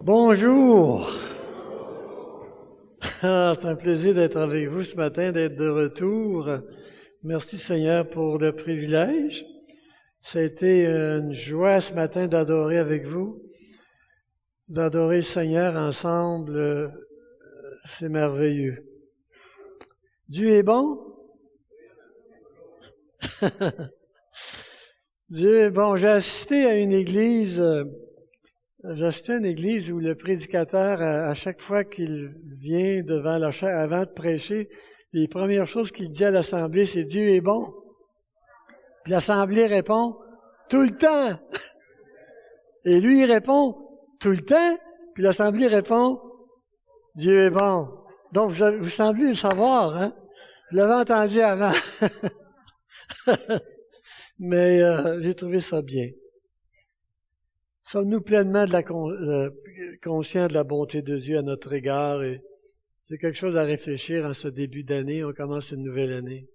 Bonjour! C'est un plaisir d'être avec vous ce matin, d'être de retour. Merci Seigneur pour le privilège. Ça a été une joie ce matin d'adorer avec vous, d'adorer le Seigneur ensemble. C'est merveilleux. Dieu est bon? Dieu est bon. J'ai assisté à une église où le prédicateur, à chaque fois qu'il vient devant la chaire, avant de prêcher, les premières choses qu'il dit à l'assemblée, c'est « Dieu est bon ». Puis l'assemblée répond « Tout le temps ». Et lui, il répond « Tout le temps ». Puis l'assemblée répond « Dieu est bon ». Donc, vous semblez le savoir, hein? Vous l'avez entendu avant. Mais j'ai trouvé ça bien. Sommes-nous pleinement conscients de la bonté de Dieu à notre égard? Et c'est quelque chose à réfléchir en ce début d'année. On commence une nouvelle année.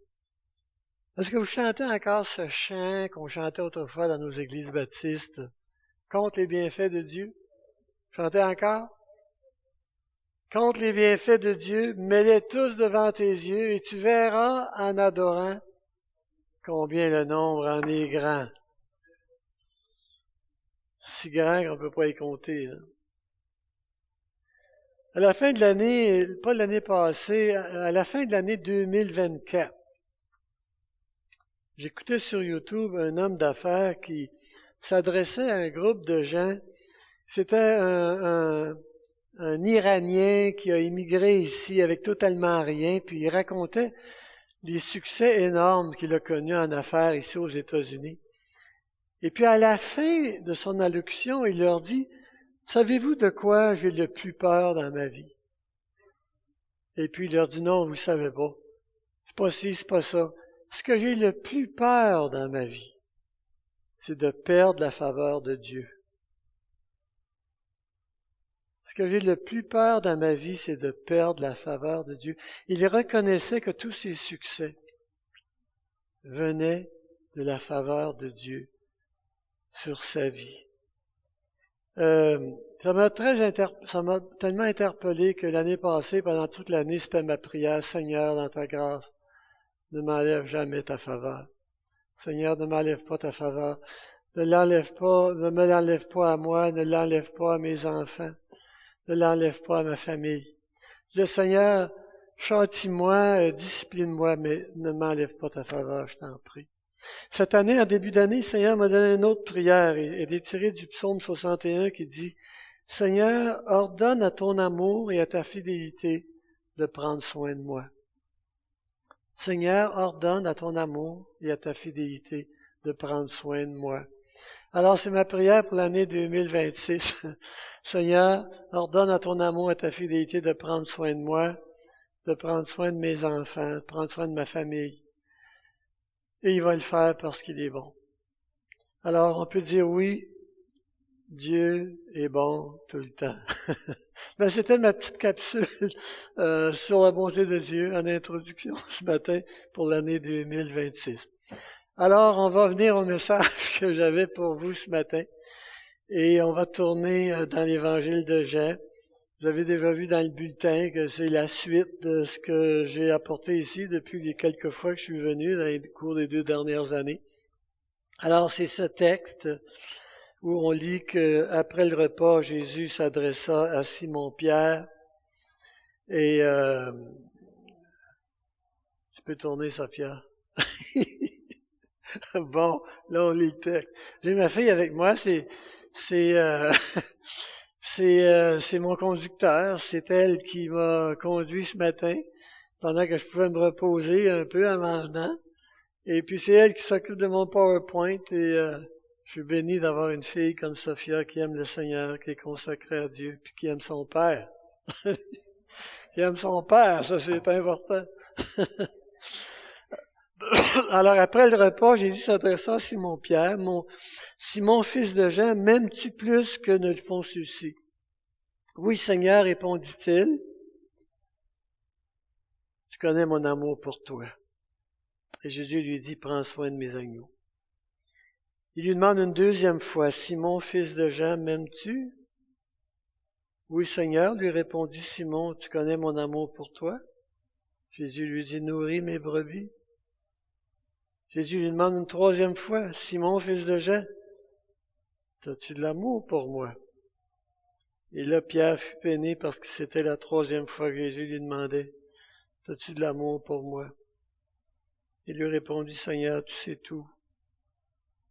Est-ce que vous chantez encore ce chant qu'on chantait autrefois dans nos églises baptistes contre les bienfaits de Dieu? Chantez encore? Contre les bienfaits de Dieu, mets-les tous devant tes yeux et tu verras en adorant combien le nombre en est grand. Si grand qu'on ne peut pas y compter. Hein. À la fin de l'année, pas l'année passée, à la fin de l'année 2024, j'écoutais sur YouTube un homme d'affaires qui s'adressait à un groupe de gens. C'était un Iranien qui a immigré ici avec totalement rien, puis il racontait les succès énormes qu'il a connus en affaires ici aux États-Unis. Et puis à la fin de son allocution, il leur dit « Savez-vous de quoi j'ai le plus peur dans ma vie? » Et puis il leur dit « Non, vous ne savez pas. C'est pas ci, c'est pas ça. Ce que j'ai le plus peur dans ma vie, c'est de perdre la faveur de Dieu. Ce que j'ai le plus peur dans ma vie, c'est de perdre la faveur de Dieu. » Il reconnaissait que tous ses succès venaient de la faveur de Dieu sur sa vie. Ça m'a tellement interpellé que l'année passée, pendant toute l'année, c'était ma prière. « Seigneur, dans ta grâce, ne m'enlève jamais ta faveur. Seigneur, ne m'enlève pas ta faveur. Ne me l'enlève pas à moi, ne l'enlève pas à mes enfants, ne l'enlève pas à ma famille. Je dis, Seigneur, châtie-moi, discipline-moi, mais ne m'enlève pas ta faveur, je t'en prie. » Cette année, en début d'année, le Seigneur m'a donné une autre prière et elle est tirée du psaume 61 qui dit « Seigneur, ordonne à ton amour et à ta fidélité de prendre soin de moi. » Seigneur, ordonne à ton amour et à ta fidélité de prendre soin de moi. Alors, c'est ma prière pour l'année 2026. Seigneur, ordonne à ton amour et à ta fidélité de prendre soin de moi, de prendre soin de mes enfants, de prendre soin de ma famille. Et il va le faire parce qu'il est bon. Alors, on peut dire oui, Dieu est bon tout le temps. Ben, c'était ma petite capsule sur la bonté de Dieu en introduction ce matin pour l'année 2026. Alors, on va venir au message que j'avais pour vous ce matin et on va tourner dans l'Évangile de Jean. Vous avez déjà vu dans le bulletin que c'est la suite de ce que j'ai apporté ici depuis les quelques fois que je suis venu dans les cours des 2 dernières années. Alors, c'est ce texte où on lit qu'après le repas, Jésus s'adressa à Simon-Pierre et tu peux tourner, Sophia. Bon, là, on lit le texte. J'ai ma fille avec moi, c'est mon conducteur. C'est elle qui m'a conduit ce matin pendant que je pouvais me reposer un peu en m'en. Et puis, c'est elle qui s'occupe de mon PowerPoint et je suis béni d'avoir une fille comme Sophia qui aime le Seigneur, qui est consacrée à Dieu, puis qui aime son Père. Qui aime son Père, ça c'est important. Alors, après le repas, Jésus s'adressa à Simon-Pierre. « Simon, fils de Jean, m'aimes-tu plus que ne le font ceux-ci? » « Oui, Seigneur, répondit-il. Tu connais mon amour pour toi. » Et Jésus lui dit, « Prends soin de mes agneaux. » Il lui demande une deuxième fois, « Simon, fils de Jean, m'aimes-tu? » Oui, Seigneur, lui répondit Simon, tu connais mon amour pour toi. Jésus lui dit, nourris mes brebis. Jésus lui demande une troisième fois, Simon, fils de Jean, as-tu de l'amour pour moi? Et là, Pierre fut peiné parce que c'était la troisième fois que Jésus lui demandait, as-tu de l'amour pour moi? Il lui répondit, Seigneur, tu sais tout.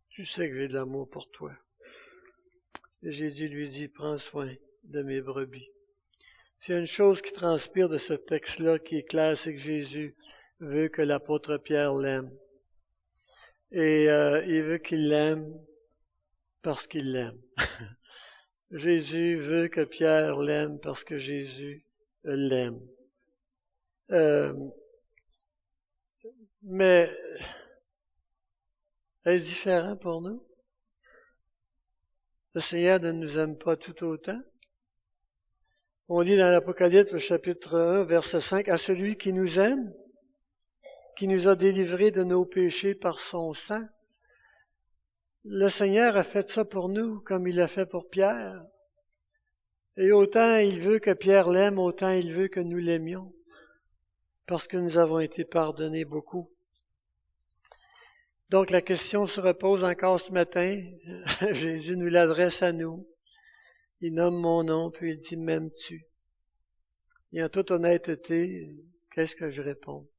Tu sais que j'ai de l'amour pour toi. Et Jésus lui dit, prends soin de mes brebis. S'il y a une chose qui transpire de ce texte-là qui est clair, c'est que Jésus veut que l'apôtre Pierre l'aime. Et il veut qu'il l'aime parce qu'il l'aime. Jésus veut que Pierre l'aime parce que Jésus l'aime. Mais est-ce différent pour nous? Le Seigneur ne nous aime pas tout autant. On dit dans l'Apocalypse, au chapitre 1, verset 5, « À celui qui nous aime, qui nous a délivrés de nos péchés par son sang. » Le Seigneur a fait ça pour nous, comme il l'a fait pour Pierre. Et autant il veut que Pierre l'aime, autant il veut que nous l'aimions, parce que nous avons été pardonnés beaucoup. Donc la question se repose encore ce matin. Jésus nous l'adresse à nous. Il nomme mon nom, puis il dit, m'aimes-tu? Et en toute honnêteté, qu'est-ce que je réponds?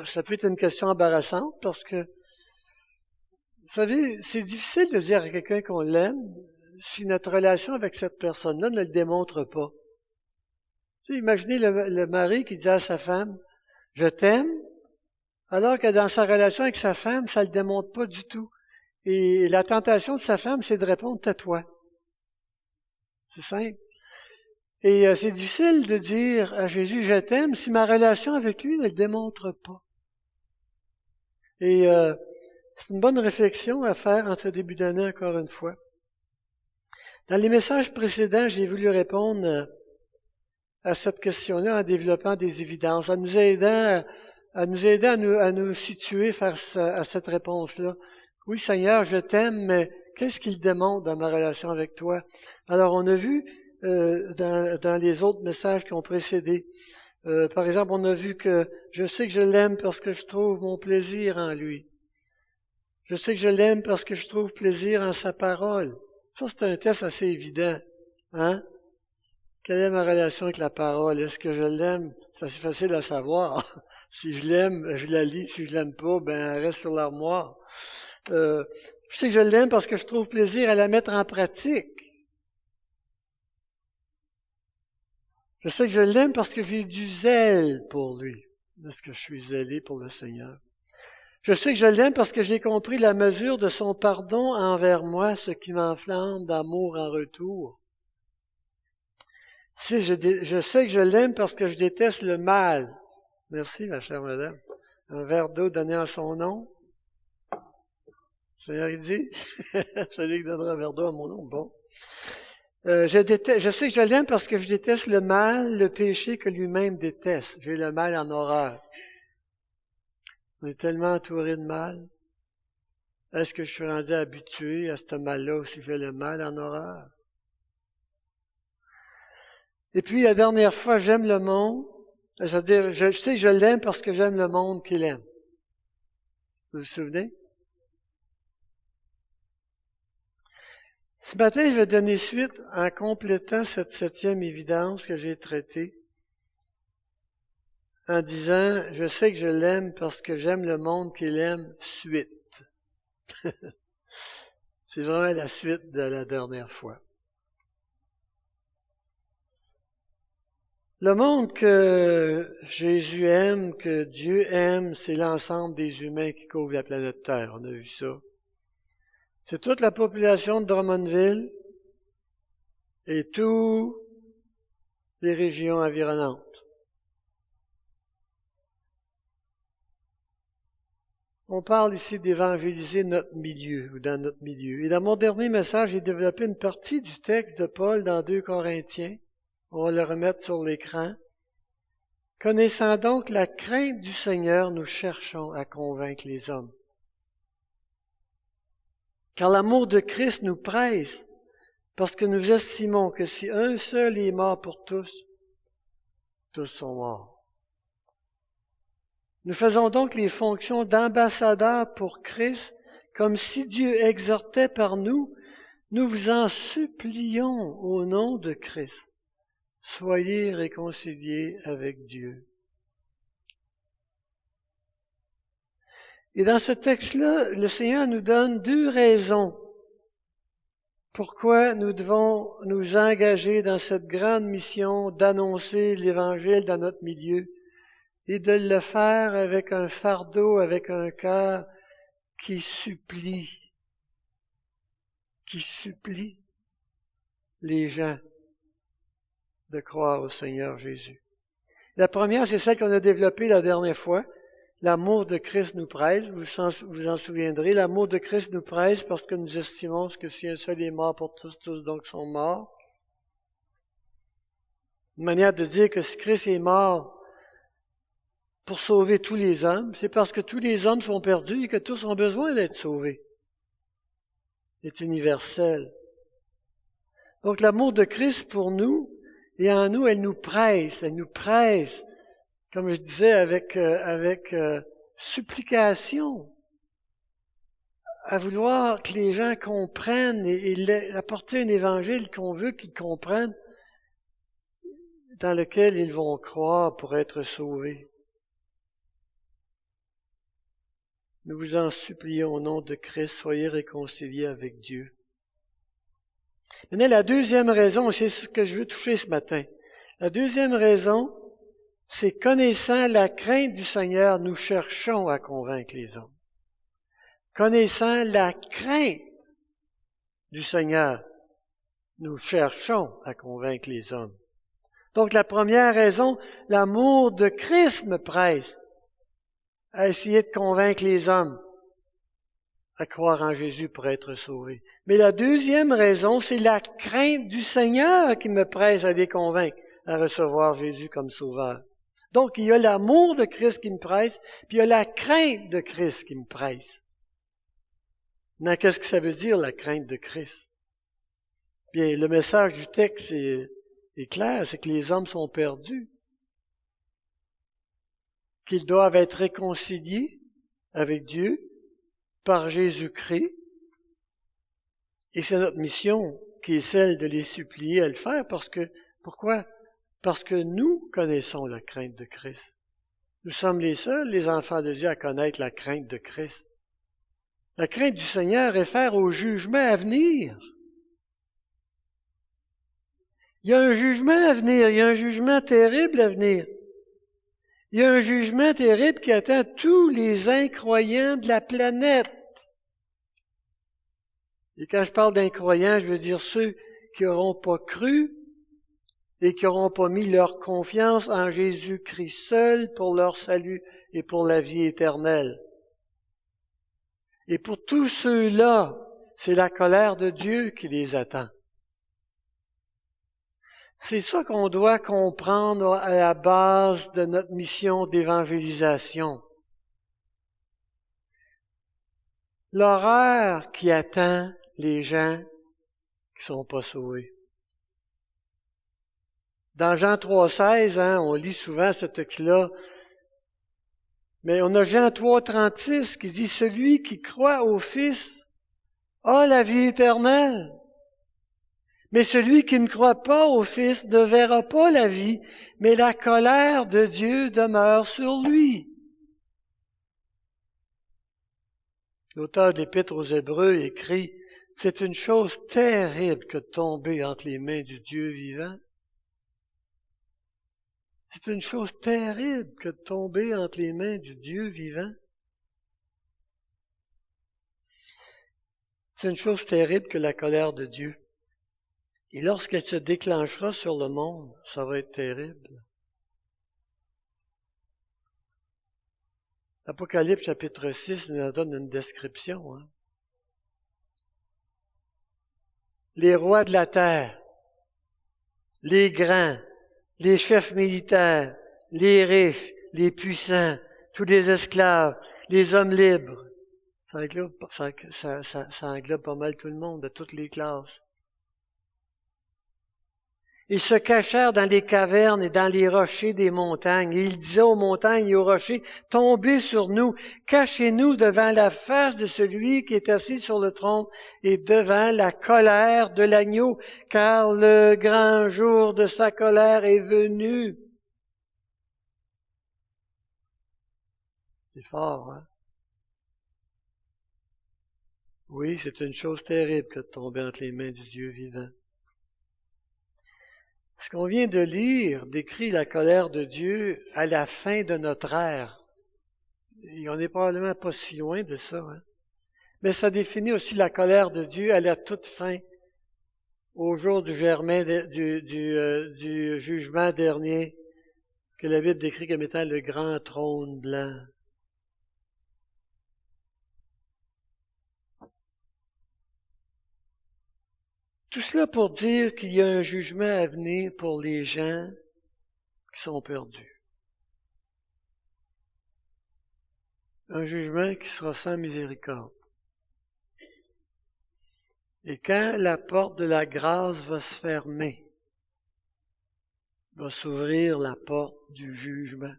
Ça peut être une question embarrassante parce que, vous savez, c'est difficile de dire à quelqu'un qu'on l'aime si notre relation avec cette personne-là ne le démontre pas. Tu sais, imaginez le mari qui dit à sa femme, je t'aime, alors que dans sa relation avec sa femme, ça ne le démontre pas du tout. Et la tentation de sa femme, c'est de répondre, tais-toi. C'est simple. Et c'est difficile de dire à Jésus, je t'aime, si ma relation avec lui ne le démontre pas. Et c'est une bonne réflexion à faire en ce début d'année, encore une fois. Dans les messages précédents, j'ai voulu répondre à cette question-là en développant des évidences, en nous aidant à nous situer face à cette réponse-là. Oui, Seigneur, je t'aime, mais qu'est-ce qu'il démontre dans ma relation avec toi? Alors, on a vu dans les autres messages qui ont précédé, par exemple, on a vu que je sais que je l'aime parce que je trouve mon plaisir en lui. Je sais que je l'aime parce que je trouve plaisir en sa parole. Ça, c'est un test assez évident. Hein? Quelle est ma relation avec la parole? Est-ce que je l'aime? C'est assez facile à savoir. Si je l'aime, je la lis. Si je l'aime pas, ben, elle reste sur l'armoire. Je sais que je l'aime parce que je trouve plaisir à la mettre en pratique. Je sais que je l'aime parce que j'ai du zèle pour lui. Est-ce que je suis zélé pour le Seigneur? Je sais que je l'aime parce que j'ai compris la mesure de son pardon envers moi, ce qui m'enflamme d'amour en retour. Si je sais que je l'aime parce que je déteste le mal. Merci, ma chère madame. Un verre d'eau donné en son nom. Le Seigneur, il dit, celui qui donnera un verre d'eau à mon nom, bon. Je sais que je l'aime parce que je déteste le mal, le péché que lui-même déteste. J'ai le mal en horreur. On est tellement entouré de mal. Est-ce que je suis rendu habitué à ce mal-là aussi j'ai le mal en horreur? Et puis, la dernière fois, j'aime le monde. C'est-à-dire, je sais que je l'aime parce que j'aime le monde qu'il aime. Vous vous souvenez? Ce matin, je vais donner suite en complétant cette 7e évidence que j'ai traitée en disant, je sais que je l'aime parce que j'aime le monde qu'il aime, suite. C'est vraiment la suite de la dernière fois. Le monde que Jésus aime, que Dieu aime, c'est l'ensemble des humains qui couvrent la planète Terre. On a vu ça. C'est toute la population de Drummondville et toutes les régions environnantes. On parle ici d'évangéliser notre milieu, ou dans notre milieu. Et dans mon dernier message, j'ai développé une partie du texte de Paul dans 2 Corinthiens. On va le remettre sur l'écran. Connaissant donc la crainte du Seigneur, nous cherchons à convaincre les hommes. Car l'amour de Christ nous presse, parce que nous estimons que si un seul est mort pour tous, tous sont morts. Nous faisons donc les fonctions d'ambassadeurs pour Christ, comme si Dieu exhortait par nous. Nous vous en supplions au nom de Christ. Soyez réconciliés avec Dieu. Et dans ce texte-là, le Seigneur nous donne deux raisons pourquoi nous devons nous engager dans cette grande mission d'annoncer l'Évangile dans notre milieu et de le faire avec un fardeau, avec un cœur qui supplie les gens de croire au Seigneur Jésus. La première, c'est celle qu'on a développée la dernière fois. L'amour de Christ nous presse, vous en souviendrez, l'amour de Christ nous presse parce que nous estimons que si un seul est mort pour tous, tous donc sont morts. Une manière de dire que si Christ est mort pour sauver tous les hommes, c'est parce que tous les hommes sont perdus et que tous ont besoin d'être sauvés. C'est universel. Donc l'amour de Christ pour nous, et en nous, elle nous presse, comme je disais, avec supplication, à vouloir que les gens comprennent et apporter un évangile qu'on veut qu'ils comprennent, dans lequel ils vont croire pour être sauvés. Nous vous en supplions au nom de Christ, soyez réconciliés avec Dieu. Maintenant, la deuxième raison, c'est ce que je veux toucher ce matin. La deuxième raison, c'est connaissant la crainte du Seigneur, nous cherchons à convaincre les hommes. Connaissant la crainte du Seigneur, nous cherchons à convaincre les hommes. Donc la première raison, l'amour de Christ me presse à essayer de convaincre les hommes à croire en Jésus pour être sauvés. Mais la deuxième raison, c'est la crainte du Seigneur qui me presse à les convaincre à recevoir Jésus comme sauveur. Donc, il y a l'amour de Christ qui me presse, puis il y a la crainte de Christ qui me presse. Maintenant, qu'est-ce que ça veut dire, la crainte de Christ? Bien, le message du texte est clair, c'est que les hommes sont perdus, qu'ils doivent être réconciliés avec Dieu par Jésus-Christ, et c'est notre mission qui est celle de les supplier à le faire, pourquoi? Parce que nous connaissons la crainte de Christ. Nous sommes les seuls, les enfants de Dieu, à connaître la crainte de Christ. La crainte du Seigneur réfère au jugement à venir. Il y a un jugement à venir, il y a un jugement terrible à venir. Il y a un jugement terrible qui attend tous les incroyants de la planète. Et quand je parle d'incroyants, je veux dire ceux qui n'auront pas cru et qui n'auront pas mis leur confiance en Jésus-Christ seul pour leur salut et pour la vie éternelle. Et pour tous ceux-là, c'est la colère de Dieu qui les attend. C'est ça qu'on doit comprendre à la base de notre mission d'évangélisation. L'horreur qui attend les gens qui sont pas sauvés. Dans Jean 3,16, on lit souvent ce texte-là, mais on a Jean 3,36 qui dit « Celui qui croit au Fils a la vie éternelle. Mais celui qui ne croit pas au Fils ne verra pas la vie, mais la colère de Dieu demeure sur lui. » L'auteur de l'Épître aux Hébreux écrit « C'est une chose terrible que de tomber entre les mains du Dieu vivant. » C'est une chose terrible que de tomber entre les mains du Dieu vivant. C'est une chose terrible que la colère de Dieu. Et lorsqu'elle se déclenchera sur le monde, ça va être terrible. L'Apocalypse chapitre 6 nous en donne une description. Les rois de la terre, les grands, les chefs militaires, les riches, les puissants, tous les esclaves, les hommes libres. Ça englobe pas mal tout le monde, de toutes les classes. Ils se cachèrent dans les cavernes et dans les rochers des montagnes. Et ils disaient aux montagnes et aux rochers, « Tombez sur nous, cachez-nous devant la face de celui qui est assis sur le trône et devant la colère de l'agneau, car le grand jour de sa colère est venu. » C'est fort, hein? Oui, c'est une chose terrible que de tomber entre les mains du Dieu vivant. Ce qu'on vient de lire décrit la colère de Dieu à la fin de notre ère. Et on n'est probablement pas si loin de ça. Hein? Mais ça définit aussi la colère de Dieu à la toute fin, au jour du jugement dernier, que la Bible décrit comme étant le grand trône blanc. Tout cela pour dire qu'il y a un jugement à venir pour les gens qui sont perdus. Un jugement qui sera sans miséricorde. Et quand la porte de la grâce va se fermer, va s'ouvrir la porte du jugement.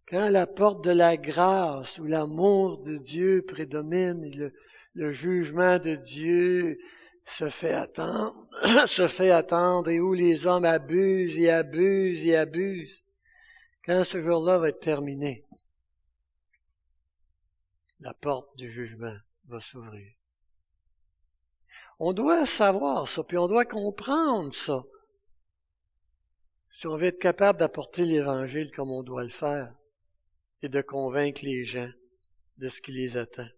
Quand la porte de la grâce où l'amour de Dieu prédomine et le jugement de Dieu se fait attendre et où les hommes abusent et abusent et abusent. Quand ce jour-là va être terminé, la porte du jugement va s'ouvrir. On doit savoir ça, puis on doit comprendre ça. Si on veut être capable d'apporter l'Évangile comme on doit le faire et de convaincre les gens de ce qui les attend.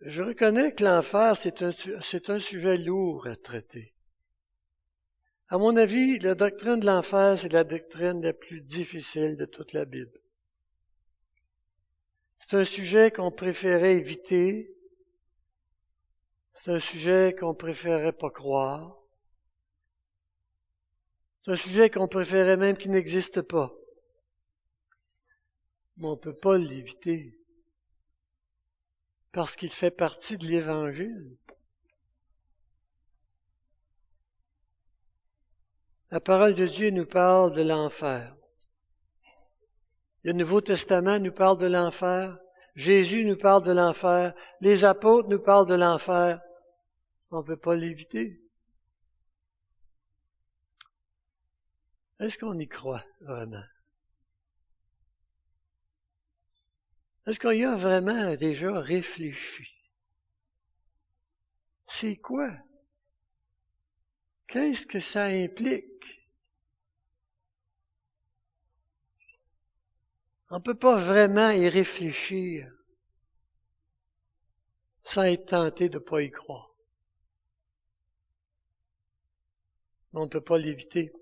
Je reconnais que l'enfer, c'est un sujet lourd à traiter. À mon avis, la doctrine de l'enfer, c'est la doctrine la plus difficile de toute la Bible. C'est un sujet qu'on préférait éviter. C'est un sujet qu'on préférait pas croire. C'est un sujet qu'on préférait même qu'il n'existe pas. Mais on ne peut pas l'éviter. Parce qu'il fait partie de l'Évangile. La parole de Dieu nous parle de l'enfer. Le Nouveau Testament nous parle de l'enfer. Jésus nous parle de l'enfer. Les apôtres nous parlent de l'enfer. On ne peut pas l'éviter. Est-ce qu'on y croit vraiment? Est-ce qu'on y a vraiment déjà réfléchi? C'est quoi? Qu'est-ce que ça implique? On ne peut pas vraiment y réfléchir sans être tenté de ne pas y croire. On ne peut pas l'éviter.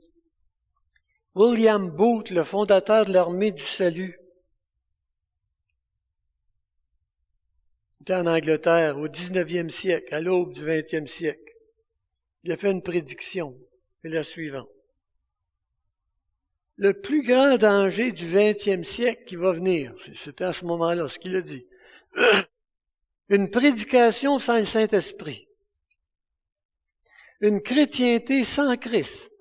William Booth, le fondateur de l'armée du salut, était en Angleterre au 19e siècle, à l'aube du 20e siècle. Il a fait une prédiction, c'est la suivante. Le plus grand danger du 20e siècle qui va venir, c'était à ce moment-là ce qu'il a dit, une prédication sans le Saint-Esprit, une chrétienté sans Christ,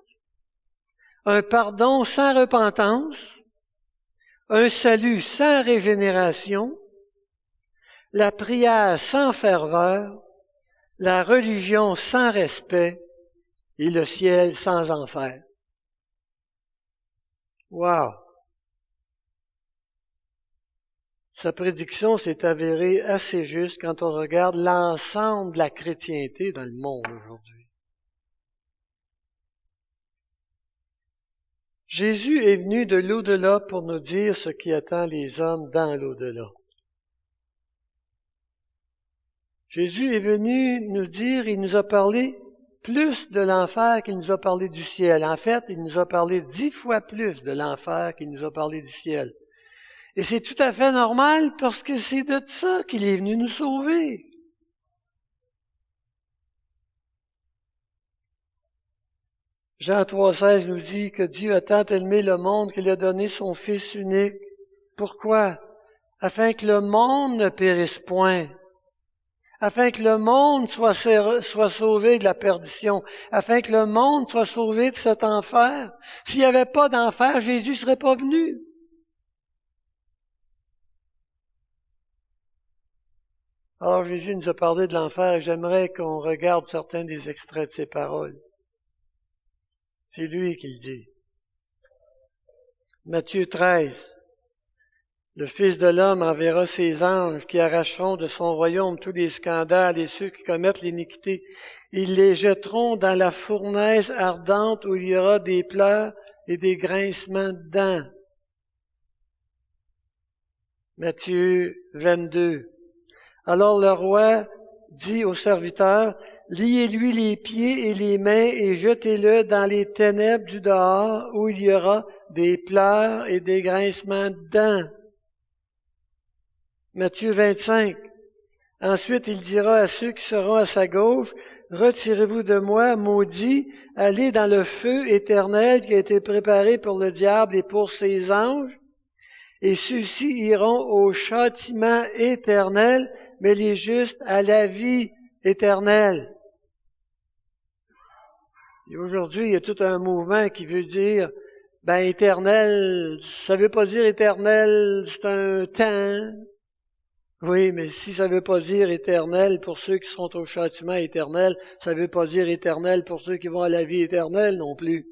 un pardon sans repentance, un salut sans régénération, la prière sans ferveur, la religion sans respect et le ciel sans enfer. Wow! Sa prédiction s'est avérée assez juste quand on regarde l'ensemble de la chrétienté dans le monde aujourd'hui. Jésus est venu de l'au-delà pour nous dire ce qui attend les hommes dans l'au-delà. Jésus est venu nous dire, il nous a parlé plus de l'enfer qu'il nous a parlé du ciel. En fait, il nous a parlé 10 fois plus de l'enfer qu'il nous a parlé du ciel. Et c'est tout à fait normal parce que c'est de ça qu'il est venu nous sauver. Jean 3,16 nous dit que Dieu a tant aimé le monde qu'il a donné son Fils unique. Pourquoi? Afin que le monde ne périsse point, afin que le monde soit sauvé de la perdition, afin que le monde soit sauvé de cet enfer. S'il n'y avait pas d'enfer, Jésus ne serait pas venu. Alors Jésus nous a parlé de l'enfer et j'aimerais qu'on regarde certains des extraits de ses paroles. C'est lui qui le dit. Matthieu 13. Le Fils de l'homme enverra ses anges qui arracheront de son royaume tous les scandales et ceux qui commettent l'iniquité. Ils les jetteront dans la fournaise ardente où il y aura des pleurs et des grincements de dents. Matthieu 22. Alors le roi dit au serviteur, liez-lui les pieds et les mains et jetez-le dans les ténèbres du dehors où il y aura des pleurs et des grincements de dents. Matthieu 25. Ensuite, il dira à ceux qui seront à sa gauche, retirez-vous de moi, maudits, allez dans le feu éternel qui a été préparé pour le diable et pour ses anges, et ceux-ci iront au châtiment éternel, mais les justes à la vie éternelle. Et aujourd'hui, il y a tout un mouvement qui veut dire, éternel, ça veut pas dire éternel, c'est un temps. Oui, mais si ça veut pas dire éternel pour ceux qui sont au châtiment éternel, ça veut pas dire éternel pour ceux qui vont à la vie éternelle non plus.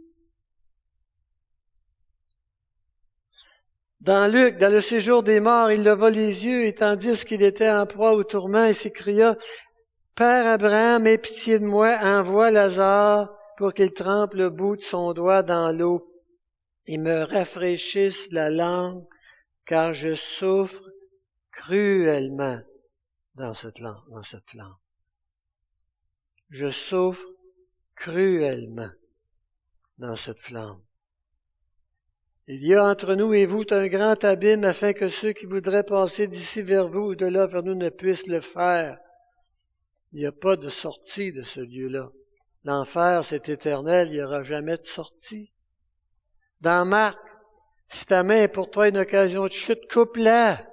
Dans Luc, dans le séjour des morts, il leva les yeux et tandis qu'il était en proie au tourment, il s'écria, « Père Abraham, aie pitié de moi, envoie Lazare pour qu'il trempe le bout de son doigt dans l'eau et me rafraîchisse la langue, car je souffre cruellement dans cette flamme. Je souffre cruellement dans cette flamme. Il y a entre nous et vous un grand abîme afin que ceux qui voudraient passer d'ici vers vous ou de là vers nous ne puissent le faire. Il n'y a pas de sortie de ce lieu-là. L'enfer, c'est éternel, il n'y aura jamais de sortie. Dans Marc, si ta main est pour toi une occasion de chute, coupe-la.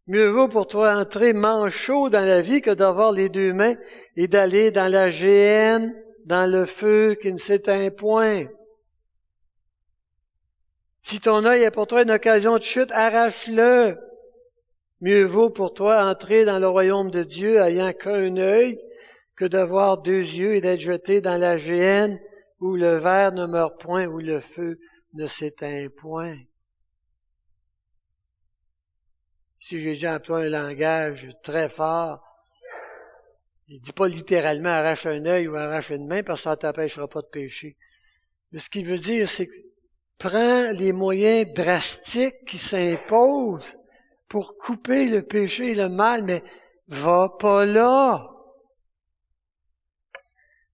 Mieux vaut pour toi entrer manchot dans la vie que d'avoir les deux mains et d'aller dans la géhenne, dans le feu qui ne s'éteint point. Si ton œil est pour toi une occasion de chute, arrache-le. Mieux vaut pour toi entrer dans le royaume de Dieu ayant qu'un œil que d'avoir deux yeux et d'être jeté dans la géhenne où le ver ne meurt point, où le feu ne s'éteint point. Si Jésus emploie un langage très fort, il dit pas littéralement arrache un œil ou arrache une main parce que ça ne t'empêchera pas de pécher. Mais ce qu'il veut dire, c'est que prends les moyens drastiques qui s'imposent pour couper le péché et le mal, mais va pas là.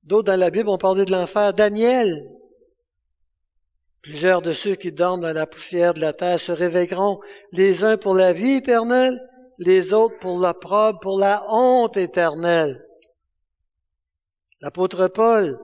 D'autres dans la Bible ont parlé de l'enfer. Daniel. Plusieurs de ceux qui dorment dans la poussière de la terre se réveilleront, les uns pour la vie éternelle, les autres pour l'opprobre, pour la honte éternelle. L'apôtre Paul,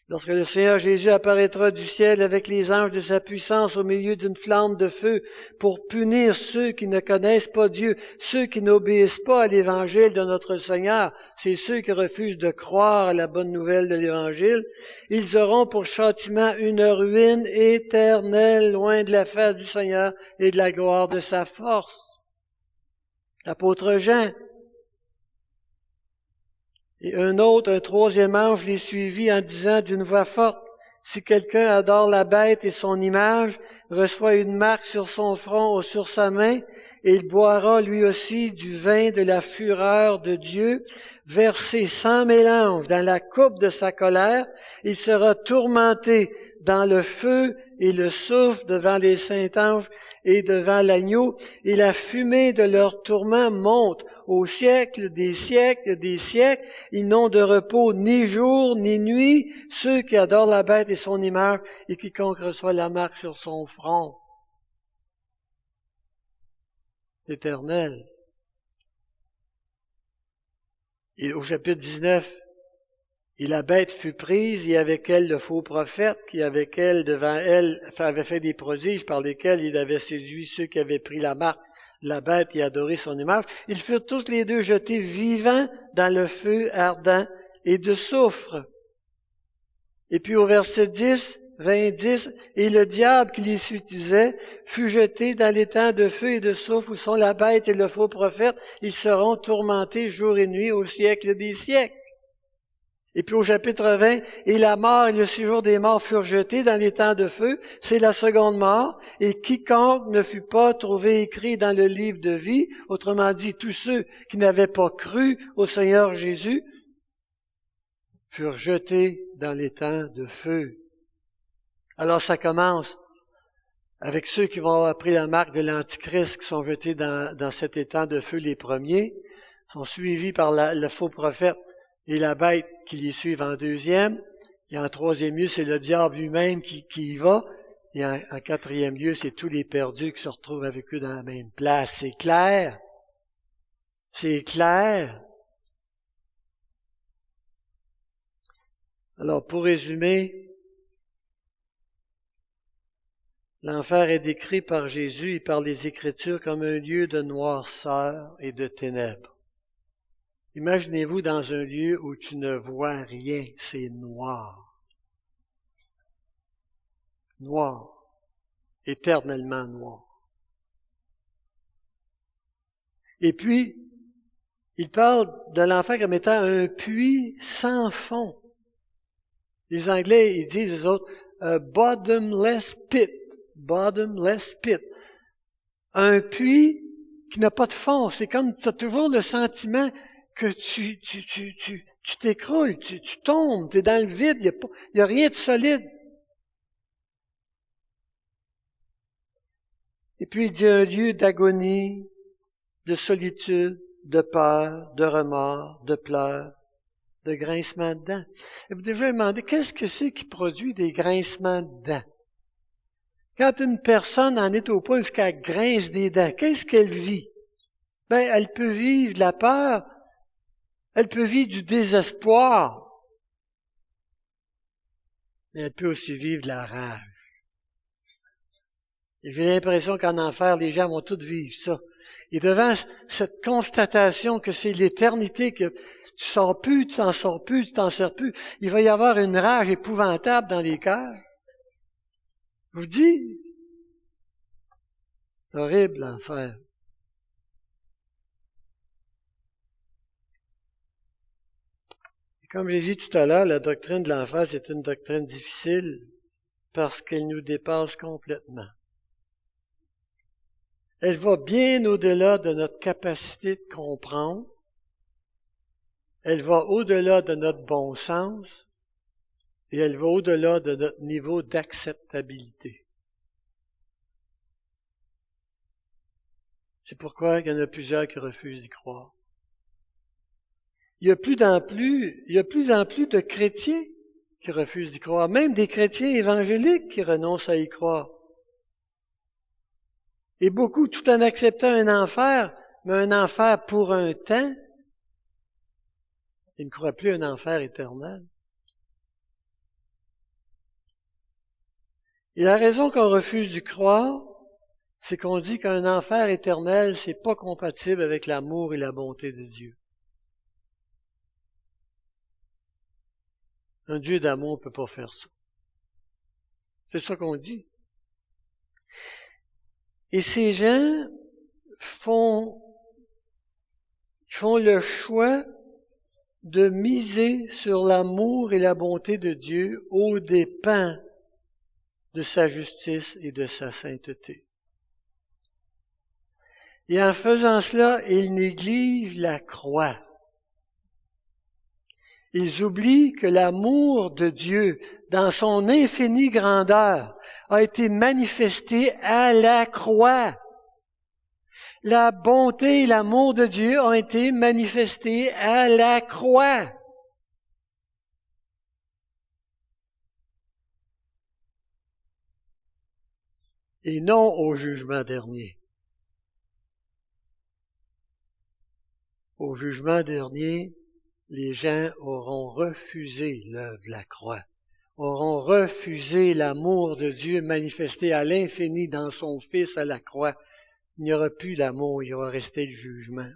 lorsque le Seigneur Jésus apparaîtra du ciel avec les anges de sa puissance au milieu d'une flamme de feu pour punir ceux qui ne connaissent pas Dieu, ceux qui n'obéissent pas à l'évangile de notre Seigneur, c'est ceux qui refusent de croire à la bonne nouvelle de l'évangile, ils auront pour châtiment une ruine éternelle loin de la face du Seigneur et de la gloire de sa force. L'apôtre Jean, et un troisième ange les suivit en disant d'une voix forte, « Si quelqu'un adore la bête et son image, reçoit une marque sur son front ou sur sa main, et il boira lui aussi du vin de la fureur de Dieu, versé sans mélange dans la coupe de sa colère, il sera tourmenté dans le feu et le soufre devant les saints anges et devant l'agneau, et la fumée de leur tourment monte au siècle des siècles des siècles. Ils n'ont de repos ni jour ni nuit, ceux qui adorent la bête et son image, et quiconque reçoit la marque sur son front. C'est éternel. Et au chapitre 19, et la bête fut prise, et avec elle le faux prophète, qui avec elle, devant elle, avait fait des prodiges par lesquels il avait séduit ceux qui avaient pris la marque la bête et adorer son image. Ils furent tous les deux jetés vivants dans le feu ardent et de soufre. Et puis au verset 10, 10, et le diable qui les séduisait fut jeté dans l'étang de feu et de soufre où sont la bête et le faux prophète. Ils seront tourmentés jour et nuit au siècle des siècles. Et puis au chapitre 20, et la mort et le séjour des morts furent jetés dans l'étang de feu, c'est la seconde mort, et quiconque ne fut pas trouvé écrit dans le livre de vie, autrement dit, tous ceux qui n'avaient pas cru au Seigneur Jésus, furent jetés dans l'étang de feu. Alors ça commence avec ceux qui vont avoir pris la marque de l'Antichrist, qui sont jetés dans cet étang de feu les premiers, sont suivis par le faux prophète et la bête qui les suivent en deuxième. Et en troisième lieu, c'est le diable lui-même qui y va. Et en quatrième lieu, c'est tous les perdus qui se retrouvent avec eux dans la même place. C'est clair? C'est clair? Alors, pour résumer, l'enfer est décrit par Jésus et par les Écritures comme un lieu de noirceur et de ténèbres. Imaginez-vous dans un lieu où tu ne vois rien, c'est noir. Noir. Éternellement noir. Et puis, il parle de l'enfer comme étant un puits sans fond. Les Anglais, ils disent aux autres, bottomless pit. Bottomless pit. Un puits qui n'a pas de fond. C'est comme tu as toujours le sentiment que tu t'écroules, tu tombes, tu es dans le vide, il n'y a rien de solide. Et puis il dit un lieu d'agonie, de solitude, de peur, de remords, de pleurs, de grincements de dents. Et vous devez vous demander, qu'est-ce que c'est qui produit des grincements de dents? Quand une personne en est au point jusqu'à grince des dents, qu'est-ce qu'elle vit? Ben, elle peut vivre de la peur, elle peut vivre du désespoir, mais elle peut aussi vivre de la rage. Et j'ai l'impression qu'en enfer, les gens vont tous vivre ça. Et devant cette constatation que c'est l'éternité, que tu sors plus, tu t'en sors plus, tu t'en sors plus, il va y avoir une rage épouvantable dans les cœurs. Je vous dis, c'est horrible l'enfer. Comme j'ai dit tout à l'heure, la doctrine de l'enfer, c'est une doctrine difficile parce qu'elle nous dépasse complètement. Elle va bien au-delà de notre capacité de comprendre. Elle va au-delà de notre bon sens et elle va au-delà de notre niveau d'acceptabilité. C'est pourquoi il y en a plusieurs qui refusent d'y croire. Il y a plus en plus de chrétiens qui refusent d'y croire, même des chrétiens évangéliques qui renoncent à y croire. Et beaucoup, tout en acceptant un enfer, mais un enfer pour un temps, ils ne croient plus à un enfer éternel. Et la raison qu'on refuse d'y croire, c'est qu'on dit qu'un enfer éternel, c'est pas compatible avec l'amour et la bonté de Dieu. Un Dieu d'amour ne peut pas faire ça. C'est ça qu'on dit. Et ces gens font le choix de miser sur l'amour et la bonté de Dieu aux dépens de sa justice et de sa sainteté. Et en faisant cela, ils négligent la croix. Ils oublient que l'amour de Dieu, dans son infinie grandeur, a été manifesté à la croix. La bonté et l'amour de Dieu ont été manifestés à la croix. Et non au jugement dernier. Au jugement dernier, les gens auront refusé l'œuvre de la croix, auront refusé l'amour de Dieu manifesté à l'infini dans son Fils à la croix, il n'y aura plus l'amour, il va rester le jugement.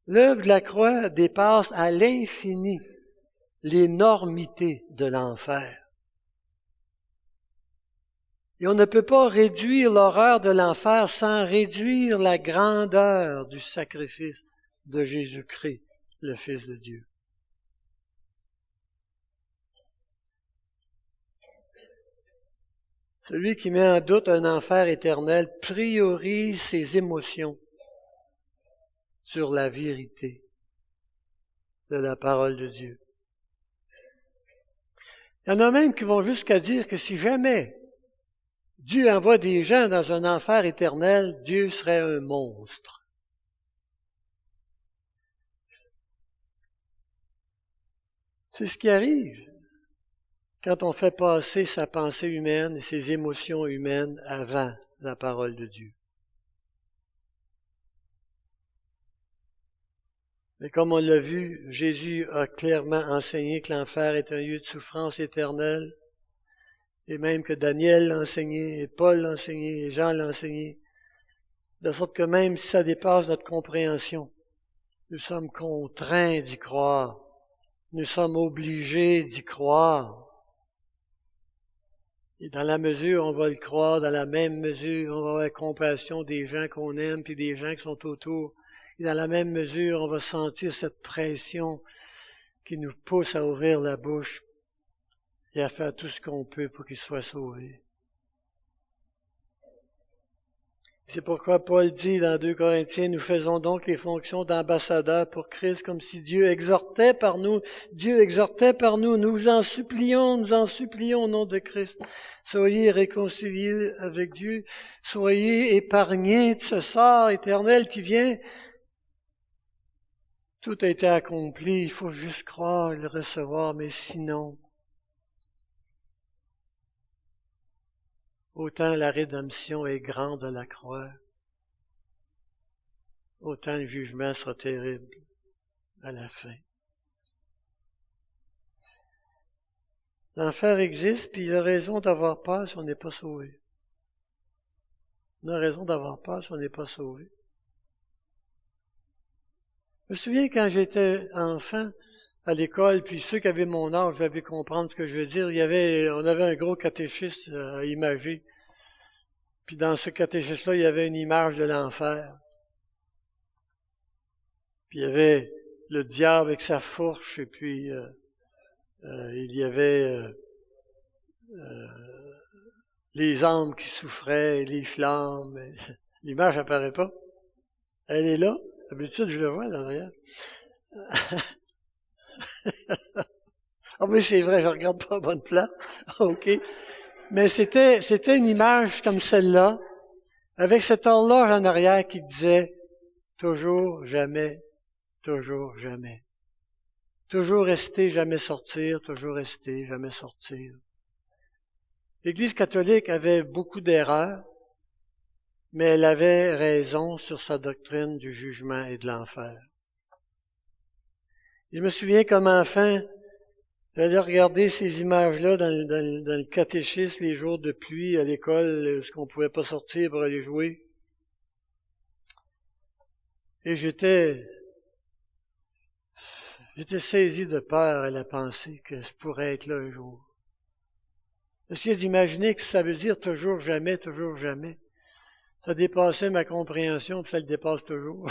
L'œuvre de la croix dépasse à l'infini l'énormité de l'enfer. Et on ne peut pas réduire l'horreur de l'enfer sans réduire la grandeur du sacrifice de Jésus-Christ, le Fils de Dieu. Celui qui met en doute un enfer éternel priorise ses émotions sur la vérité de la parole de Dieu. Il y en a même qui vont jusqu'à dire que si jamais Dieu envoie des gens dans un enfer éternel, Dieu serait un monstre. C'est ce qui arrive quand on fait passer sa pensée humaine et ses émotions humaines avant la parole de Dieu. Mais comme on l'a vu, Jésus a clairement enseigné que l'enfer est un lieu de souffrance éternelle, et même que Daniel l'a enseigné, et Paul l'a enseigné, et Jean l'a enseigné, de sorte que même si ça dépasse notre compréhension, nous sommes contraints d'y croire, nous sommes obligés d'y croire. Et dans la mesure où on va le croire, dans la même mesure, on va avoir compassion des gens qu'on aime, puis des gens qui sont autour. Et dans la même mesure, on va sentir cette pression qui nous pousse à ouvrir la bouche et à faire tout ce qu'on peut pour qu'ils soient sauvés. C'est pourquoi Paul dit dans 2 Corinthiens, nous faisons donc les fonctions d'ambassadeurs pour Christ comme si Dieu exhortait par nous, nous vous en supplions au nom de Christ. Soyez réconciliés avec Dieu, soyez épargnés de ce sort éternel qui vient. Tout a été accompli, il faut juste croire et le recevoir, mais sinon, autant la rédemption est grande à la croix, autant le jugement sera terrible à la fin. L'enfer existe, puis il a raison d'avoir peur si on n'est pas sauvé. On a raison d'avoir peur si on n'est pas sauvé. Je me souviens quand j'étais enfant à l'école, puis ceux qui avaient mon âge devaient comprendre ce que je veux dire. On avait un gros catéchisme à imager. Puis dans ce catéchisme-là, il y avait une image de l'enfer. Puis il y avait le diable avec sa fourche, et puis il y avait les âmes qui souffraient, et les flammes. L'image n'apparaît pas. Elle est là. D'habitude, je le vois là derrière. Ah oui, c'est vrai, je regarde pas à bonne place. OK. Mais c'était une image comme celle-là, avec cette horloge en arrière qui disait « Toujours, jamais, toujours, jamais. Toujours rester, jamais sortir, toujours rester, jamais sortir. » L'Église catholique avait beaucoup d'erreurs, mais elle avait raison sur sa doctrine du jugement et de l'enfer. Je me souviens comme enfant, j'allais regarder ces images-là dans le catéchisme les jours de pluie à l'école, parce qu'on ne pouvait pas sortir pour aller jouer. Et j'étais saisi de peur à la pensée que je pourrais être là un jour. J'essayais d'imaginer que ça veut dire toujours jamais, toujours jamais. Ça dépassait ma compréhension, puis ça le dépasse toujours.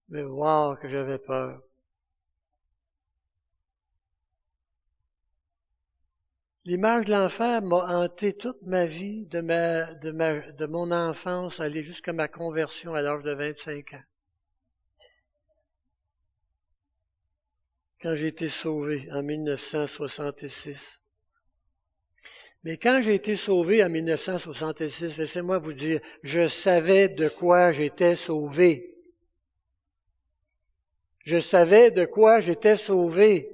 Mais wow, que j'avais peur. L'image de l'enfer m'a hanté toute ma vie, de mon enfance, aller jusqu'à ma conversion à l'âge de 25 ans. Quand j'ai été sauvé en 1966. Mais quand j'ai été sauvé en 1966, laissez-moi vous dire, je savais de quoi j'étais sauvé. Je savais de quoi j'étais sauvé.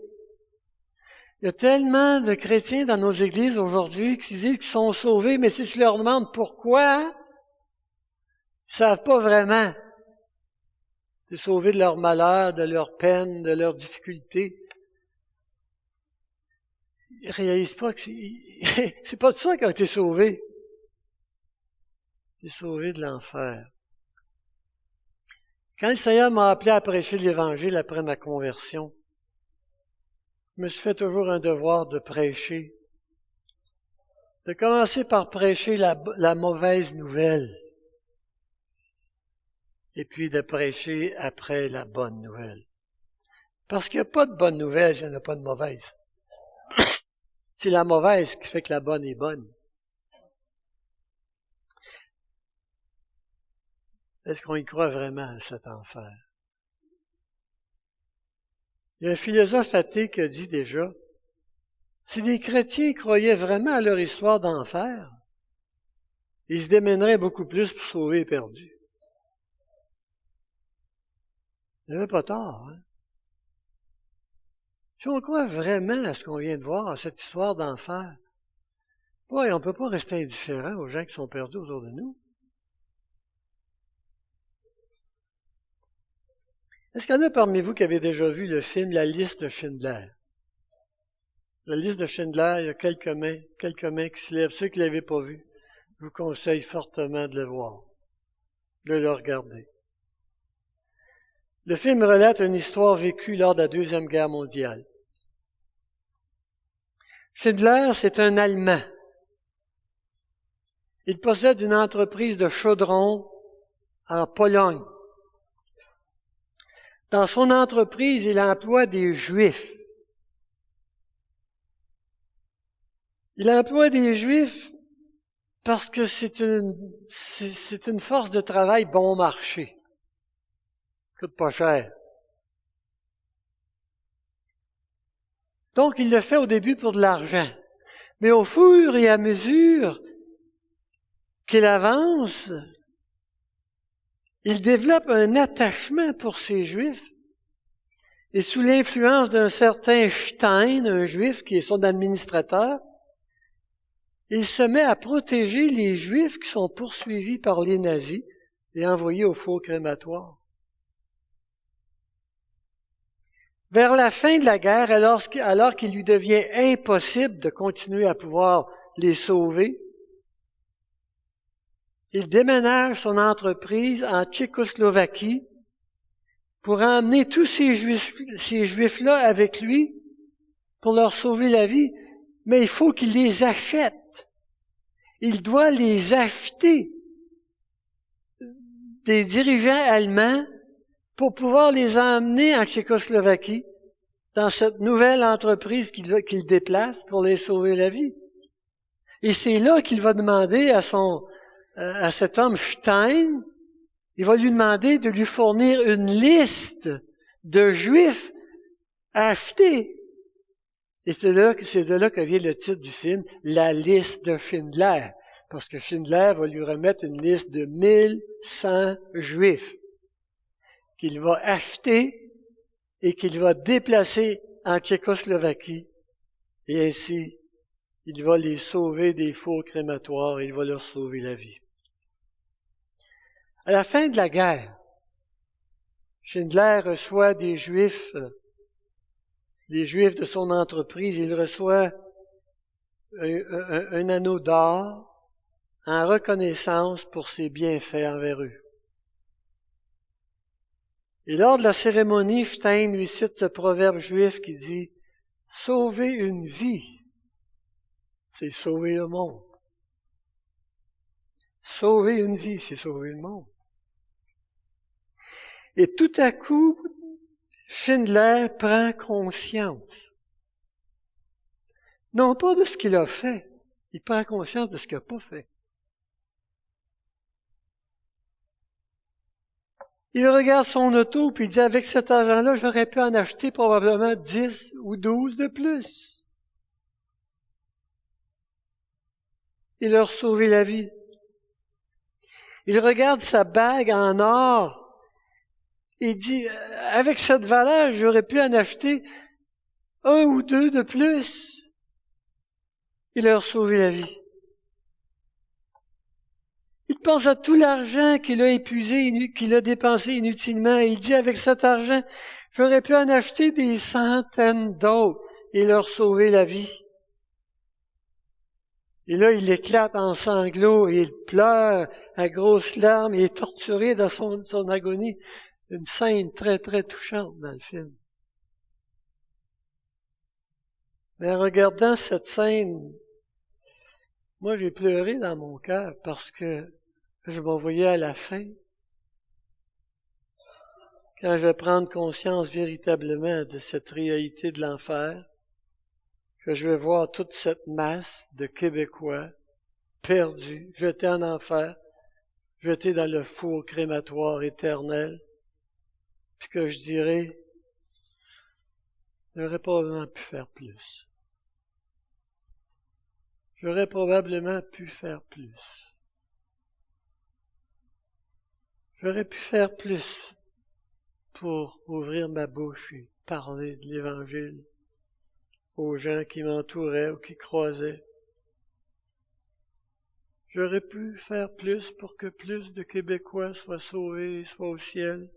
Il y a tellement de chrétiens dans nos églises aujourd'hui qui disent qu'ils sont sauvés, mais si je leur demande pourquoi, ils ne savent pas vraiment. Ils sont sauvés de leur malheur, de leur peine, de leurs difficultés. Ils ne réalisent pas que c'est pas de ça qu'ils ont été sauvés. et sauvé de l'enfer. Quand le Seigneur m'a appelé à prêcher l'Évangile après ma conversion, je me suis fait toujours un devoir de prêcher, de commencer par prêcher la mauvaise nouvelle, et puis de prêcher après la bonne nouvelle. Parce qu'il n'y a pas de bonne nouvelle, il n'y en a pas de mauvaise. C'est la mauvaise qui fait que la bonne est bonne. Est-ce qu'on y croit vraiment à cet enfer? Il y a un philosophe athée qui a dit déjà, si les chrétiens croyaient vraiment à leur histoire d'enfer, ils se démèneraient beaucoup plus pour sauver les perdus. Il n'y avait pas tort, hein? Si on croit vraiment à ce qu'on vient de voir, à cette histoire d'enfer, on ne peut pas rester indifférent aux gens qui sont perdus autour de nous. Est-ce qu'il y en a parmi vous qui avez déjà vu le film La liste de Schindler? La liste de Schindler, il y a quelques mains qui se lèvent. Ceux qui ne l'avaient pas vu, je vous conseille fortement de le voir, de le regarder. Le film relate une histoire vécue lors de la Deuxième Guerre mondiale. Schindler, c'est un Allemand. Il possède une entreprise de chaudron en Pologne. Dans son entreprise, il emploie des Juifs. Il emploie des Juifs parce que c'est une force de travail bon marché. Coûte pas cher. Donc, il le fait au début pour de l'argent. Mais au fur et à mesure qu'il avance, il développe un attachement pour ces Juifs. Et sous l'influence d'un certain Stein, un Juif qui est son administrateur, il se met à protéger les Juifs qui sont poursuivis par les nazis et envoyés au four crématoire. Vers la fin de la guerre, alors qu'il lui devient impossible de continuer à pouvoir les sauver, il déménage son entreprise en Tchécoslovaquie pour emmener tous ces Juifs-là avec lui pour leur sauver la vie. Mais il faut qu'il les achète. Il doit les acheter des dirigeants allemands pour pouvoir les emmener en Tchécoslovaquie dans cette nouvelle entreprise qu'il déplace pour les sauver la vie. Et c'est là qu'il va demander à cet homme Stein, il va lui demander de lui fournir une liste de Juifs à acheter. Et c'est de là que vient le titre du film, La liste de Schindler. Parce que Schindler va lui remettre une liste de 1100 Juifs qu'il va acheter et qu'il va déplacer en Tchécoslovaquie. Et ainsi, il va les sauver des fours crématoires et il va leur sauver la vie. À la fin de la guerre, Schindler reçoit des Juifs de son entreprise. Il reçoit un anneau d'or en reconnaissance pour ses bienfaits envers eux. Et lors de la cérémonie, Stein lui cite ce proverbe juif qui dit « Sauver une vie, c'est sauver le monde. » Sauver une vie, c'est sauver le monde. Et tout à coup, Schindler prend conscience. Non pas de ce qu'il a fait, il prend conscience de ce qu'il n'a pas fait. Il regarde son auto puis il dit, avec cet argent-là, j'aurais pu en acheter probablement 10 ou 12 de plus. Il leur sauvé la vie. Il regarde sa bague en or. Il dit, avec cette valeur, j'aurais pu en acheter 1 ou 2 de plus. Il leur sauvé la vie. Il pense à tout l'argent qu'il a épuisé, qu'il a dépensé inutilement. Il dit, avec cet argent, j'aurais pu en acheter des centaines d'autres et leur sauver la vie. Et là, il éclate en sanglots et il pleure à grosses larmes et il est torturé dans son agonie. Une scène très, très touchante dans le film. Mais en regardant cette scène, moi, j'ai pleuré dans mon cœur parce que je me voyais à la fin. Quand je vais prendre conscience véritablement de cette réalité de l'enfer, que je vais voir toute cette masse de Québécois perdus, jetés en enfer, jetés dans le four crématoire éternel, puis que je dirais, j'aurais probablement pu faire plus. J'aurais probablement pu faire plus. J'aurais pu faire plus pour ouvrir ma bouche et parler de l'Évangile aux gens qui m'entouraient ou qui croisaient. J'aurais pu faire plus pour que plus de Québécois soient sauvés et soient au ciel.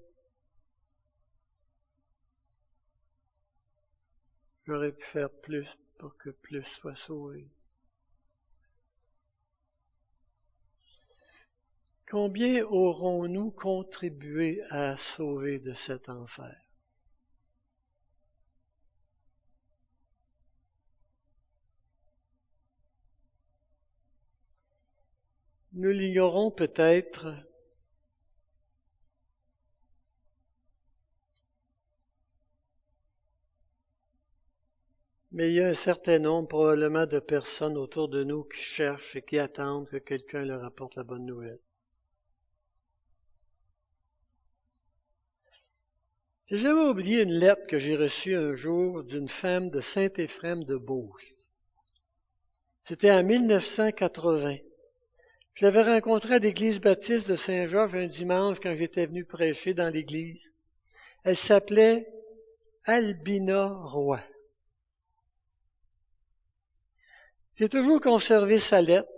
J'aurais pu faire plus pour que plus soient sauvés. Combien aurons-nous contribué à sauver de cet enfer? Nous l'ignorons peut-être, mais il y a un certain nombre probablement de personnes autour de nous qui cherchent et qui attendent que quelqu'un leur apporte la bonne nouvelle. J'ai jamais oublié une lettre que j'ai reçue un jour d'une femme de Saint-Éphrem de Beauce. C'était en 1980. Je l'avais rencontrée à l'église baptiste de Saint-Georges un dimanche quand j'étais venu prêcher dans l'église. Elle s'appelait Albina Roy. J'ai toujours conservé sa lettre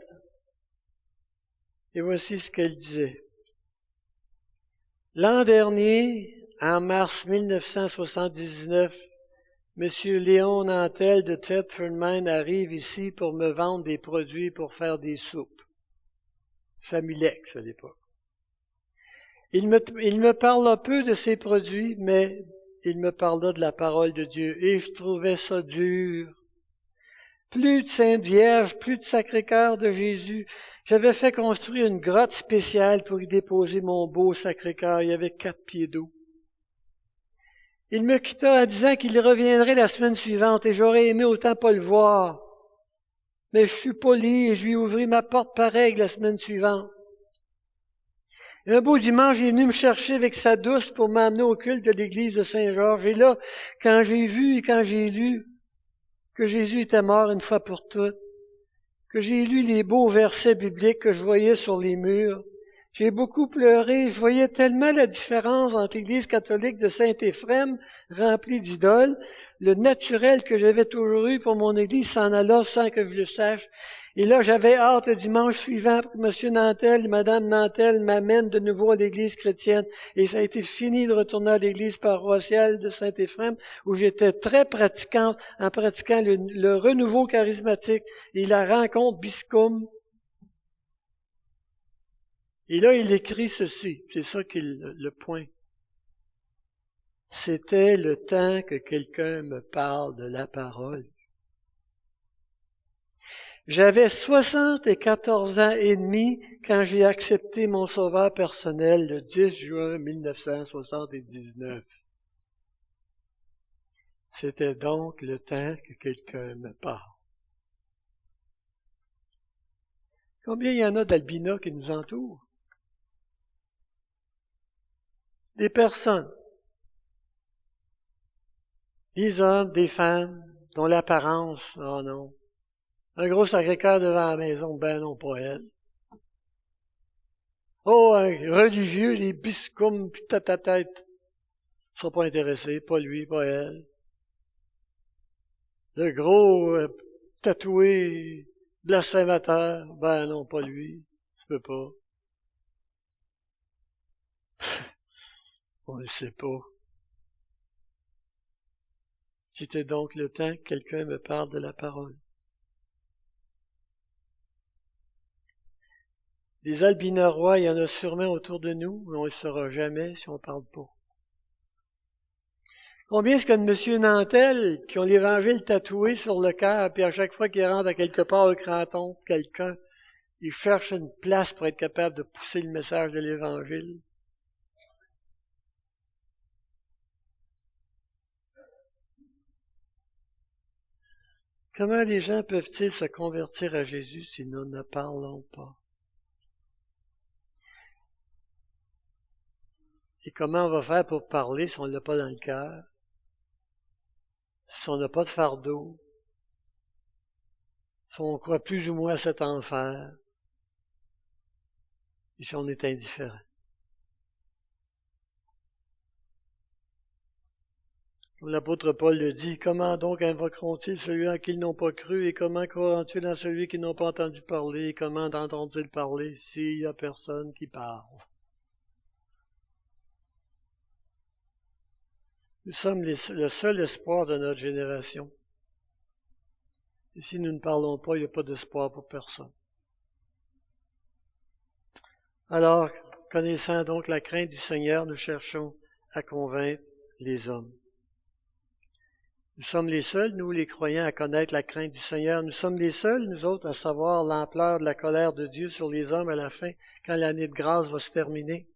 et voici ce qu'elle disait. L'an dernier, en mars 1979, M. Léon Nantel de Thetford Mine arrive ici pour me vendre des produits pour faire des soupes. Familex à l'époque. Il me parla peu de ses produits, mais il me parla de la parole de Dieu et je trouvais ça dur. Plus de Sainte Vierge, plus de Sacré-Cœur de Jésus. J'avais fait construire une grotte spéciale pour y déposer mon beau Sacré-Cœur. Il y avait 4 pieds d'eau. Il me quitta en disant qu'il reviendrait la semaine suivante et j'aurais aimé autant pas le voir. Mais je suis poli et je lui ai ouvert ma porte par règle la semaine suivante. Et un beau dimanche, il est venu me chercher avec sa douce pour m'amener au culte de l'église de Saint-Georges. Et là, quand j'ai vu et quand j'ai lu que Jésus était mort une fois pour toutes, que j'ai lu les beaux versets bibliques que je voyais sur les murs, j'ai beaucoup pleuré. Je voyais tellement la différence entre l'église catholique de Saint-Éphrem, remplie d'idoles, le naturel que j'avais toujours eu pour mon église s'en alla sans que je le sache. Et là, j'avais hâte le dimanche suivant pour que M. Nantel et Mme Nantel m'amènent de nouveau à l'église chrétienne. Et ça a été fini de retourner à l'église paroissiale de Saint-Éphrem, où j'étais très pratiquante en pratiquant le renouveau charismatique et la rencontre biscum. Et là, il écrit ceci. C'est ça qui est le point. C'était le temps que quelqu'un me parle de la parole. J'avais 74 ans et demi quand j'ai accepté mon sauveur personnel le 10 juin 1979. C'était donc le temps que quelqu'un me parle. Combien il y en a d'albinos qui nous entourent? Des personnes, des hommes, des femmes, dont l'apparence, oh non. Un gros Sacré-Cœur devant la maison, ben non, pas elle. Oh, un religieux, les biscums, pis tête. Ils sont pas intéressés, pas lui, pas elle. Le gros tatoué blasphémateur, ben non, pas lui. Tu peux pas. On ne sait pas. C'était donc le temps que quelqu'un me parle de la parole. Des albinarois, il y en a sûrement autour de nous, mais on ne le saura jamais si on ne parle pas. Combien est-ce qu'il y a de monsieur Nantel qui ont l'Évangile tatoué sur le cœur, puis à chaque fois qu'ils rentrent à quelque part au canton, quelqu'un, ils cherchent une place pour être capable de pousser le message de l'Évangile? Comment les gens peuvent-ils se convertir à Jésus si nous ne parlons pas? Et comment on va faire pour parler si on ne l'a pas dans le cœur? Si on n'a pas de fardeau? Si on croit plus ou moins à cet enfer? Et si on est indifférent? Comme l'apôtre Paul le dit, comment donc invoqueront-ils celui en qui ils n'ont pas cru, et comment croiront-ils dans celui qui n'ont pas entendu parler, et comment entendront-ils parler s'il n'y a personne qui parle? Nous sommes le seul espoir de notre génération. Et si nous ne parlons pas, il n'y a pas d'espoir pour personne. Alors, connaissant donc la crainte du Seigneur, nous cherchons à convaincre les hommes. Nous sommes les seuls, nous les croyants, à connaître la crainte du Seigneur. Nous sommes les seuls, nous autres, à savoir l'ampleur de la colère de Dieu sur les hommes à la fin, quand l'année de grâce va se terminer.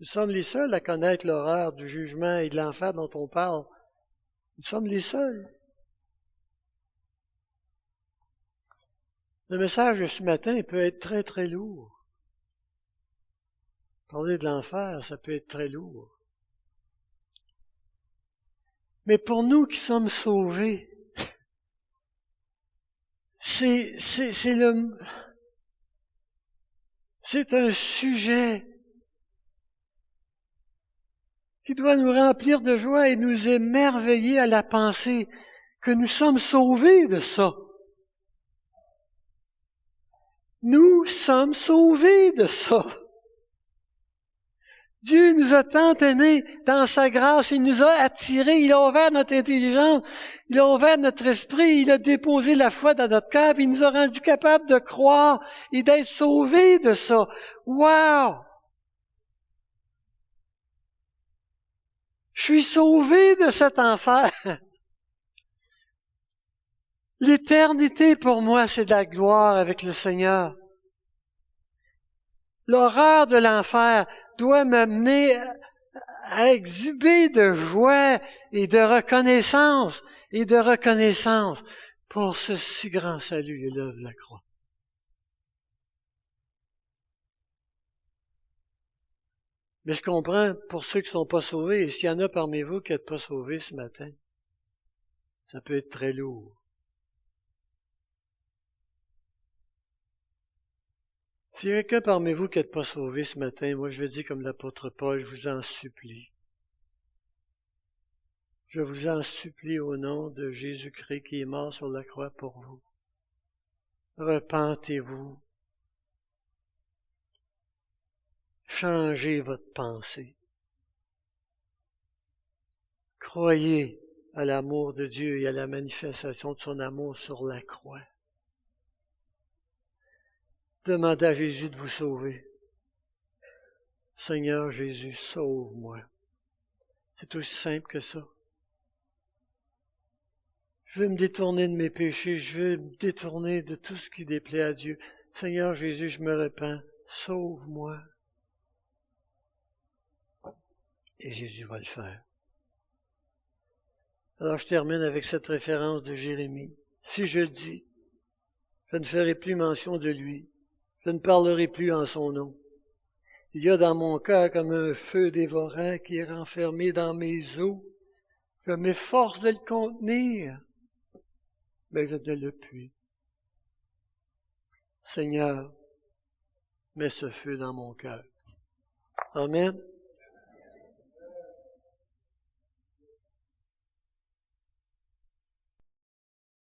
Nous sommes les seuls à connaître l'horreur du jugement et de l'enfer dont on parle. Nous sommes les seuls. Le message de ce matin peut être très, très lourd. Parler de l'enfer, ça peut être très lourd. Mais pour nous qui sommes sauvés, c'est un sujet qui doit nous remplir de joie et nous émerveiller à la pensée que nous sommes sauvés de ça. Nous sommes sauvés de ça. Dieu nous a tant aimés dans sa grâce, il nous a attirés, il a ouvert notre intelligence, il a ouvert notre esprit, il a déposé la foi dans notre cœur, puis il nous a rendus capables de croire et d'être sauvés de ça. Wow! Je suis sauvé de cet enfer. L'éternité pour moi, c'est de la gloire avec le Seigneur. L'horreur de l'enfer doit m'amener à exhuber de joie et de reconnaissance pour ce si grand salut et l'œuvre de la croix. Mais je comprends pour ceux qui ne sont pas sauvés, et s'il y en a parmi vous qui n'êtes pas sauvés ce matin, ça peut être très lourd. S'il y a quelqu'un parmi vous qui n'êtes pas sauvé ce matin, moi je vais dire comme l'apôtre Paul, je vous en supplie. Je vous en supplie au nom de Jésus-Christ qui est mort sur la croix pour vous. Repentez-vous. Changez votre pensée. Croyez à l'amour de Dieu et à la manifestation de son amour sur la croix. Demandez à Jésus de vous sauver. Seigneur Jésus, sauve-moi. C'est aussi simple que ça. Je veux me détourner de mes péchés, je veux me détourner de tout ce qui déplaît à Dieu. Seigneur Jésus, je me repens, sauve-moi. Et Jésus va le faire. Alors je termine avec cette référence de Jérémie. Si je dis, je ne ferai plus mention de lui, je ne parlerai plus en son nom. Il y a dans mon cœur comme un feu dévorant qui est renfermé dans mes os. Je m'efforce de le contenir, mais je ne le puis. Seigneur, mets ce feu dans mon cœur. Amen.